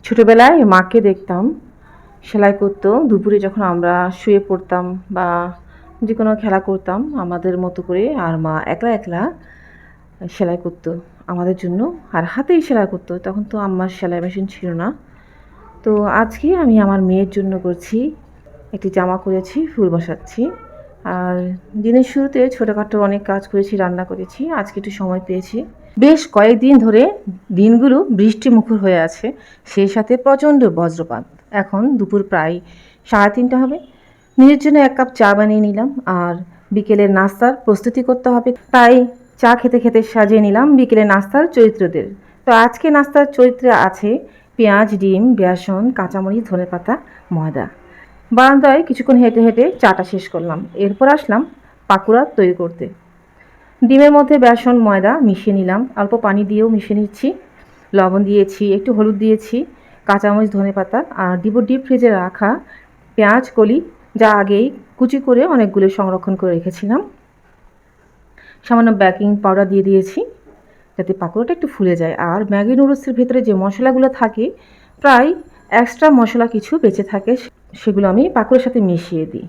ছোটোবেলায় মাকে দেখতাম সেলাই করতো। দুপুরে যখন আমরা শুয়ে পড়তাম বা যে কোনো খেলা করতাম আমাদের মতো করে, আর মা একলা একলা সেলাই করতো আমাদের জন্য, আর হাতেই সেলাই করতো। তখন তো আমার সেলাই মেশিন ছিল না। তো আজকে আমি আমার মেয়ের জন্য করছি, একটি জামা করেছি, ফুল বসাচ্ছি। আর দিনের শুরুতে ছোটোখাটো অনেক কাজ করেছি, রান্না করেছি। আজকে একটু সময় পেয়েছি। বেশ কয়েকদিন ধরে দিনগুলো বৃষ্টিমুখর হয়ে আছে, সেই সাথে প্রচণ্ড বজ্রপাত। এখন দুপুর প্রায় 3:30 হবে। নিজের জন্য 1 কাপ চা বানিয়ে নিলাম, আর বিকেলের নাস্তার প্রস্তুতি করতে হবে, তাই চা খেতে খেতে সাজিয়ে নিলাম বিকেলের নাস্তার চরিত্রদের। তো আজকে নাস্তার চরিত্রে আছে পেঁয়াজ, ডিম, বেসন, কাঁচামরিচ, ধনেপাতা, ময়দা। বারান্দায় কিছুক্ষণ হেঁটে হেঁটে চাটা শেষ করলাম। এরপর আসলাম পাকোড়া তৈরি করতে। ডিমের মধ্যে বেসন ময়দা মিশিয়ে নিলাম, অল্প পানি দিয়েও মিশিয়ে নিচ্ছি, লবণ দিয়েছি, একটু হলুদ দিয়েছি, কাঁচামরিচ, ধনেপাতা, আর দিব ডিপ ফ্রিজে রাখা পেঁয়াজ কলি, যা আগেই কুচি করে অনেকগুলো সংরক্ষণ করে রেখেছিলাম। সামান্য বেকিং পাউডার দিয়ে দিয়েছি যাতে পাকোড়াটা একটু ফুলে যায়। আর ম্যাগি নুডলসের ভেতরে যে মশলাগুলো থাকে, প্রায় এক্সট্রা মশলা কিছু বেঁচে থাকে, সেগুলো আমি পাকোড়ার সাথে মিশিয়ে দিই।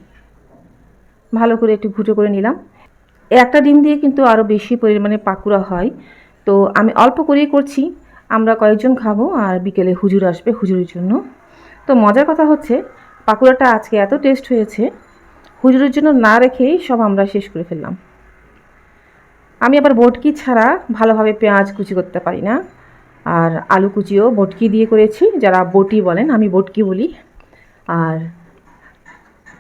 ভালো করে একটু ঘুঁটো করে নিলাম। একটা ডিম দিয়ে কিন্তু আরও বেশি পরিমাণে পাকোড়া হয়, তো আমি অল্প করেই করছি। আমরা কয়েকজন খাবো, আর বিকেলে হুজুর আসবে, হুজুরের জন্য। তো মজার কথা হচ্ছে পাকোড়াটা আজকে এত টেস্ট হয়েছে, হুজুরের জন্য না রেখেই সব আমরা শেষ করে ফেললাম। আমি আবার বটকি ছাড়া ভালোভাবে পেঁয়াজ কুচি করতে পারি না, আর আলু কুচিও বটকি দিয়ে করেছি, যারা বটি বলেন, আমি বটকি বলি। আর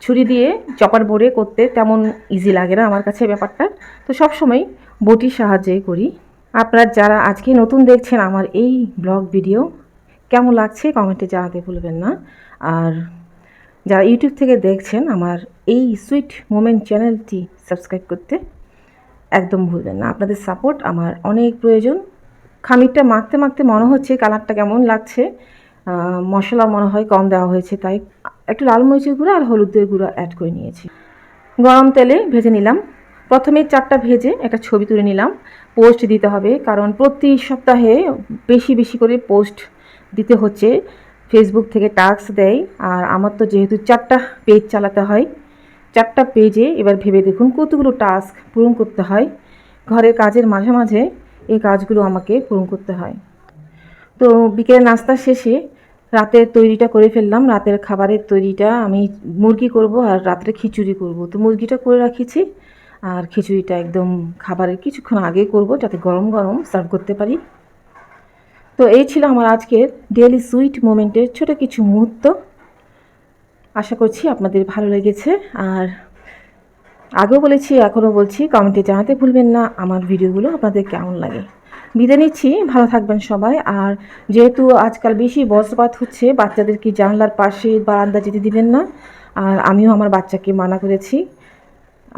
ছুরি দিয়ে চপার বোর্ডে করতে তেমন ইজি লাগে না আমার কাছে ব্যাপারটা, তো সবসময় বটির সাহায্যেই করি। আপনারা যারা আজকে নতুন দেখছেন আমার এই ব্লগ ভিডিও, কেমন লাগছে কমেন্টে জানাতে ভুলবেন না। আর যারা ইউটিউব থেকে দেখছেন আমার এই সুইট মোমেন্ট চ্যানেলটি সাবস্ক্রাইব করতে একদম ভুলবেন না। আপনাদের সাপোর্ট আমার অনেক প্রয়োজন। খামিরটা মাখতে মাখতে মনে হচ্ছে কালারটা কেমন লাগছে, মশলা মনে হয় কম দেওয়া হয়েছে, তাই একটু লাল মরিচের গুঁড়ো আর হলুদের গুঁড়ো অ্যাড করে নিয়েছি। গরম তেলে ভেজে নিলাম। প্রথমে 4টা ভেজে একটা ছবি তুলে নিলাম। পোস্ট দিতে হবে, কারণ প্রতি সপ্তাহে বেশি বেশি করে পোস্ট দিতে হচ্ছে। ফেসবুক থেকে টাস্ক দেয়, আর আমার তো যেহেতু 4টা পেজ চালাতে হয়, 4টা পেজে এবার ভেবে দেখুন কতগুলো টাস্ক পূরণ করতে হয়। ঘরের কাজের মাঝে মাঝে এই কাজগুলো আমাকে পূরণ করতে হয়। তো বিকেলের নাস্তা শেষে রাতের তৈরিটা করে ফেললাম। রাতের খাবারের তৈরিটা আমি মুরগি করব আর রাত্রে খিচুড়ি করব। তো মুরগিটা করে রাখিছি, আর খিচুড়িটা একদম খাবারের কিছুক্ষণ আগে করব, যাতে গরম গরম সার্ভ করতে পারি। তো এই ছিল আমার আজকের ডেইলি সুইট মোমেন্টের ছোটো কিছু মুহূর্ত। আশা করছি আপনাদের ভালো লেগেছে। আর আগেও বলেছি, এখনও বলছি, কমেন্টে জানাতে ভুলবেন না আমার ভিডিওগুলো আপনাদের কেমন লাগে। বিদায় নিচ্ছি, ভালো থাকবেন সবাই। আর যেহেতু আজকাল বেশি বজ্রপাত হচ্ছে, বাচ্চাদেরকে জানলার পাশে বারান্দা যেতে দিবেন না। আর আমিও আমার বাচ্চাকে মানা করেছি।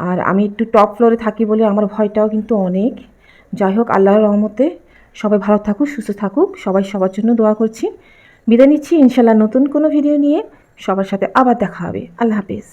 আর আমি একটু টপ ফ্লোরে থাকি বলে আমার ভয়টাও কিন্তু অনেক। যাই হোক, আল্লাহর রহমতে সবাই ভালো থাকুক, সুস্থ থাকুক, সবাই সবার জন্য দোয়া করছি। বিদায় নিচ্ছি, ইনশাল্লাহ নতুন কোনো ভিডিও নিয়ে সবার সাথে আবার দেখা হবে। আল্লাহ হাফেজ।